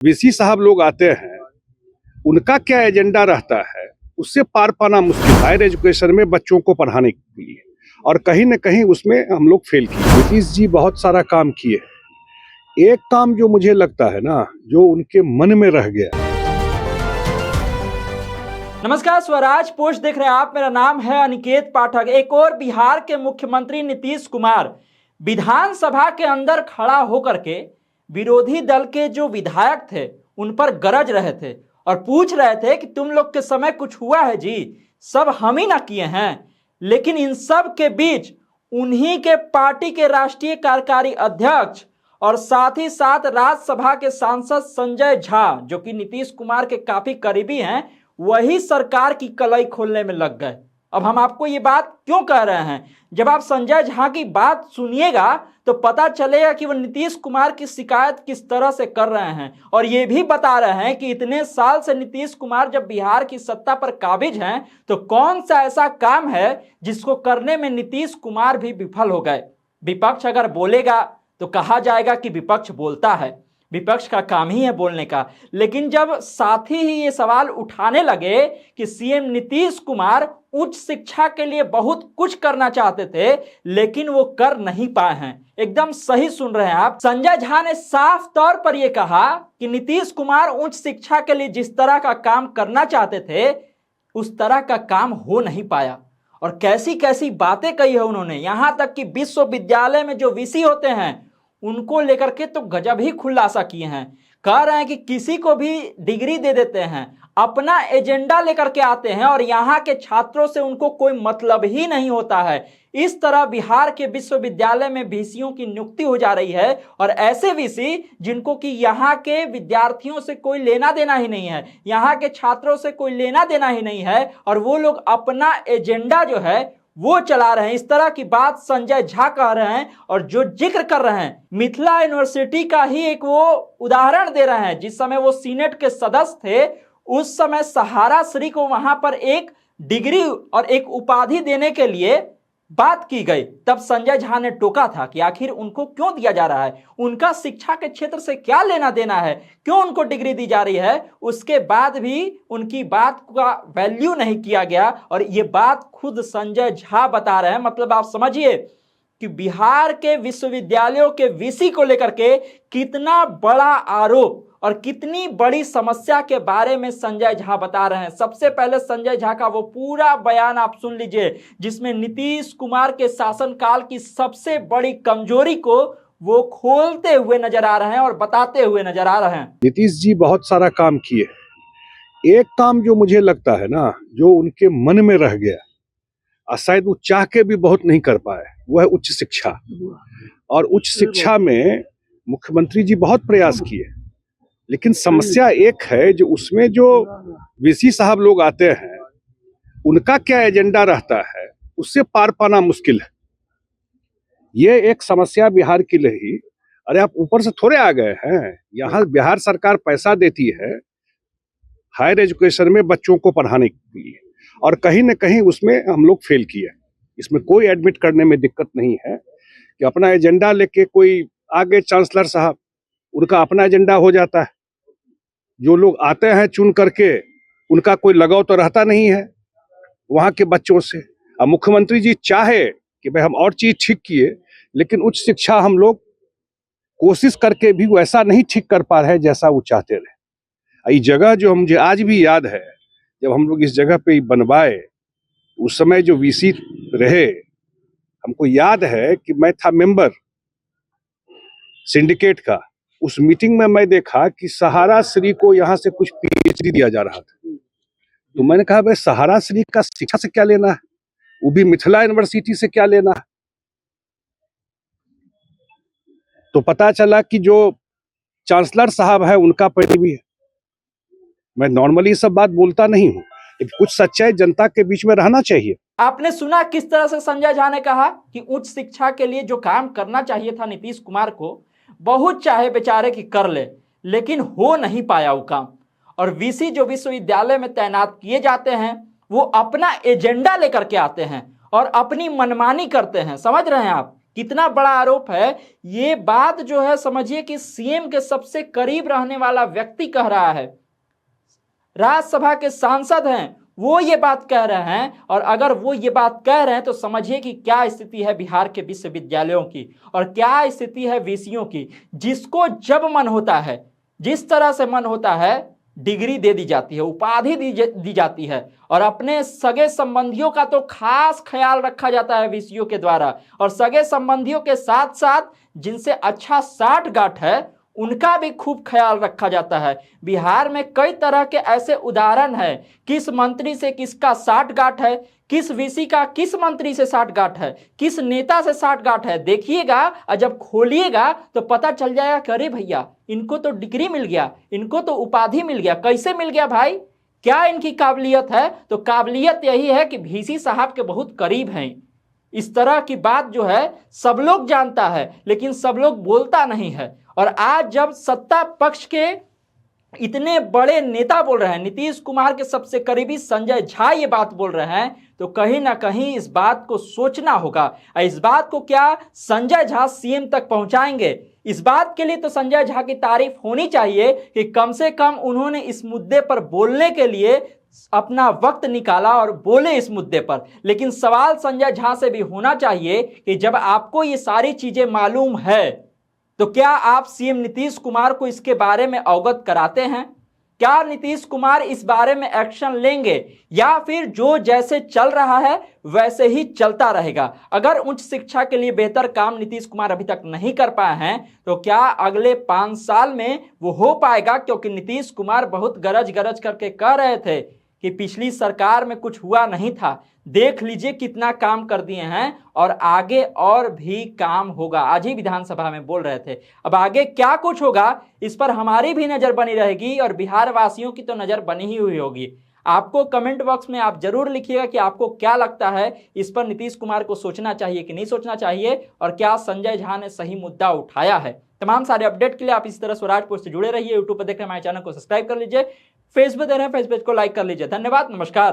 VC साहब लोग आते हैं, उनका क्या एजेंडा रहता है उससे पार पाना मुश्किल। हायर एजुकेशन में बच्चों को पढ़ाने के लिए, और कहीं न कहीं उसमें हम लोग फेल किए। नीतीश जी बहुत सारा काम किए, एक काम जो मुझे लगता है ना, जो उनके मन में रह गया। नमस्कार, स्वराज पोस्ट देख रहे हैं आप। मेरा नाम है अनिकेत पाठक। एक और बिहार के मुख्यमंत्री नीतीश कुमार विधानसभा के अंदर खड़ा होकर के विरोधी दल के जो विधायक थे उन पर गरज रहे थे और पूछ रहे थे कि तुम लोग के समय कुछ हुआ है जी, सब हम ही ना किए हैं। लेकिन इन सब के बीच उन्हीं के पार्टी के राष्ट्रीय कार्यकारी अध्यक्ष और साथ ही साथ राज्यसभा के सांसद संजय झा, जो कि नीतीश कुमार के काफी करीबी हैं, वही सरकार की कलई खोलने में लग गए। अब हम आपको ये बात क्यों कह रहे हैं, जब आप संजय झा की बात सुनिएगा तो पता चलेगा कि वो नीतीश कुमार की शिकायत किस तरह से कर रहे हैं। और ये भी बता रहे हैं कि इतने साल से नीतीश कुमार जब बिहार की सत्ता पर काबिज हैं तो कौन सा ऐसा काम है जिसको करने में नीतीश कुमार भी विफल हो गए। विपक्ष अगर बोलेगा तो कहा जाएगा कि विपक्ष बोलता है, विपक्ष का काम ही है बोलने का। लेकिन जब साथी ही ये सवाल उठाने लगे कि सीएम नीतीश कुमार उच्च शिक्षा के लिए बहुत कुछ करना चाहते थे लेकिन वो कर नहीं पाए हैं, एकदम सही सुन रहे हैं आप। संजय झा ने साफ तौर पर यह कहा कि नीतीश कुमार उच्च शिक्षा के लिए जिस तरह का काम करना चाहते थे उस तरह का काम हो नहीं पाया। और कैसी कैसी बातें कही है उन्होंने, यहां तक कि विश्वविद्यालय में जो वीसी होते हैं उनको लेकर के तो गजब ही खुलासा किए हैं। कह रहे हैं कि किसी को भी डिग्री दे देते हैं, अपना एजेंडा लेकर के आते हैं और यहाँ के छात्रों से उनको कोई मतलब ही नहीं होता है। इस तरह बिहार के विश्वविद्यालय में वीसियों की नियुक्ति हो जा रही है, और ऐसे वीसी जिनको कि यहाँ के विद्यार्थियों से कोई लेना देना ही नहीं है, यहाँ के छात्रों से कोई लेना देना ही नहीं है, और वो लोग अपना एजेंडा जो है वो चला रहे हैं। इस तरह की बात संजय झा कह रहे हैं। और जो जिक्र कर रहे हैं मिथिला यूनिवर्सिटी का ही एक वो उदाहरण दे रहे हैं। जिस समय वो सीनेट के सदस्य थे उस समय सहारा श्री को वहां पर एक डिग्री और एक उपाधि देने के लिए बात की गई। तब संजय झा ने टोका था कि आखिर उनको क्यों दिया जा रहा है, उनका शिक्षा के क्षेत्र से क्या लेना देना है, क्यों उनको डिग्री दी जा रही है। उसके बाद भी उनकी बात का वैल्यू नहीं किया गया, और ये बात खुद संजय झा बता रहे हैं। मतलब आप समझिए कि बिहार के विश्वविद्यालयों के वीसी को लेकर के कितना बड़ा आरोप और कितनी बड़ी समस्या के बारे में संजय झा बता रहे हैं। सबसे पहले संजय झा का वो पूरा बयान आप सुन लीजिए जिसमें नीतीश कुमार के शासनकाल की सबसे बड़ी कमजोरी को वो खोलते हुए नजर आ रहे हैं और बताते हुए नजर आ रहे हैं। नीतीश जी बहुत सारा काम किए, एक काम जो मुझे लगता है ना, जो उनके मन में रह गया और शायद वो चाह के भी बहुत नहीं कर पाए, वो है उच्च शिक्षा। और उच्च शिक्षा में मुख्यमंत्री जी बहुत प्रयास किए, लेकिन समस्या एक है जो उसमें जो वीसी साहब लोग आते हैं उनका क्या एजेंडा रहता है उससे पार पाना मुश्किल है। ये एक समस्या बिहार की रही। अरे आप ऊपर से थोड़े आ गए हैं, यहाँ बिहार सरकार पैसा देती है हायर एजुकेशन में बच्चों को पढ़ाने के लिए, और कहीं न कहीं उसमें हम लोग फेल किए। इसमें कोई एडमिट करने में दिक्कत नहीं है कि अपना एजेंडा लेके कोई आगे चांसलर साहब, उनका अपना एजेंडा हो जाता है। जो लोग आते हैं चुन करके उनका कोई लगाव तो रहता नहीं है वहाँ के बच्चों से। अब मुख्यमंत्री जी चाहे कि भाई हम और चीज ठीक किए, लेकिन उच्च शिक्षा हम लोग कोशिश करके भी वैसा नहीं ठीक कर पा रहे जैसा वो चाहते रहे। ये जगह जो मुझे आज भी याद है, जब हम लोग इस जगह पे बनवाए उस समय जो वीसी रहे, हमको याद है कि मैं था मेंबर सिंडिकेट का। उस मीटिंग में मैं देखा कि सहारा श्री को यहाँ से कुछ पीएचडी दिया जा रहा था। तो मैंने कहा भाई सहारा श्री का शिक्षा से क्या लेना है, वो भी मिथिला यूनिवर्सिटी से क्या लेना है। तो पता चला कि जो चांसलर साहब है उनका पैसा भी है। मैं नॉर्मली सब बात बोलता नहीं हूँ, लेकिन कुछ सच्चाई जनता के बीच में रहना चाहिए। आपने सुना किस तरह से संजय झा ने कहा कि उच्च शिक्षा के लिए जो काम करना चाहिए था नीतीश कुमार को, बहुत चाहे बेचारे की कर ले, लेकिन हो नहीं पाया वो काम। और वीसी जो विश्वविद्यालय में तैनात किए जाते हैं वो अपना एजेंडा लेकर के आते हैं और अपनी मनमानी करते हैं। समझ रहे हैं आप, कितना बड़ा आरोप है। ये बात जो है समझिए कि सीएम के सबसे करीब रहने वाला व्यक्ति कह रहा है, राज्यसभा के सांसद हैं वो ये बात कह रहे हैं। और अगर वो ये बात कह रहे हैं तो समझिए कि क्या स्थिति है बिहार के विश्वविद्यालयों की और क्या स्थिति है वीसीओं की। जिसको जब मन होता है, जिस तरह से मन होता है, डिग्री दे दी जाती है, उपाधि दी जाती है और अपने सगे संबंधियों का तो खास ख्याल रखा जाता है वीसीओ के द्वारा। और सगे संबंधियों के साथ साथ जिनसे अच्छा साठ गांठ है उनका भी खूब ख्याल रखा जाता है। बिहार में कई तरह के ऐसे उदाहरण हैं, किस मंत्री से किसका साठ गांठ है, किस वीसी का किस मंत्री से साठ गांठ है, किस नेता से साठ गांठ है। देखिएगा और जब खोलिएगा तो पता चल जाएगा कि अरे भैया इनको तो डिग्री मिल गया, इनको तो उपाधि मिल गया। कैसे मिल गया भाई, क्या इनकी काबिलियत है? तो काबिलियत यही है कि वीसी साहब के बहुत करीब हैं। इस तरह की बात जो है सब लोग जानता है लेकिन सब लोग बोलता नहीं है। और आज जब सत्ता पक्ष के इतने बड़े नेता बोल रहे हैं, नीतीश कुमार के सबसे करीबी संजय झा ये बात बोल रहे हैं, तो कहीं ना कहीं इस बात को सोचना होगा। इस बात को क्या संजय झा सीएम तक पहुंचाएंगे? इस बात के लिए तो संजय झा की तारीफ होनी चाहिए कि कम से कम उन्होंने इस मुद्दे पर बोलने के लिए अपना वक्त निकाला और बोले इस मुद्दे पर। लेकिन सवाल संजय झा से भी होना चाहिए कि जब आपको ये सारी चीजें मालूम है तो क्या आप सीएम नीतीश कुमार को इसके बारे में अवगत कराते हैं? क्या नीतीश कुमार इस बारे में एक्शन लेंगे या फिर जो जैसे चल रहा है वैसे ही चलता रहेगा? अगर उच्च शिक्षा के लिए बेहतर काम नीतीश कुमार अभी तक नहीं कर पाए हैं तो क्या अगले 5 साल में वो हो पाएगा? क्योंकि नीतीश कुमार बहुत गरज गरज करके कह रहे थे कि पिछली सरकार में कुछ हुआ नहीं था, देख लीजिए कितना काम कर दिए हैं और आगे और भी काम होगा। आज ही विधानसभा में बोल रहे थे। अब आगे क्या कुछ होगा इस पर हमारी भी नजर बनी रहेगी और बिहार वासियों की तो नजर बनी ही हुई होगी। आपको कमेंट बॉक्स में आप जरूर लिखिएगा कि आपको क्या लगता है, इस पर नीतीश कुमार को सोचना चाहिए कि नहीं सोचना चाहिए और क्या संजय झा ने सही मुद्दा उठाया है। तमाम सारे अपडेट के लिए आप इस तरह स्वराज पोस्ट से जुड़े रहिए। यूट्यूब पर देख रहे हैं हमारे चैनल को सब्सक्राइब कर लीजिए, फेसबुक देख रहे हैं फेसबुक को लाइक कर लीजिए। धन्यवाद, नमस्कार।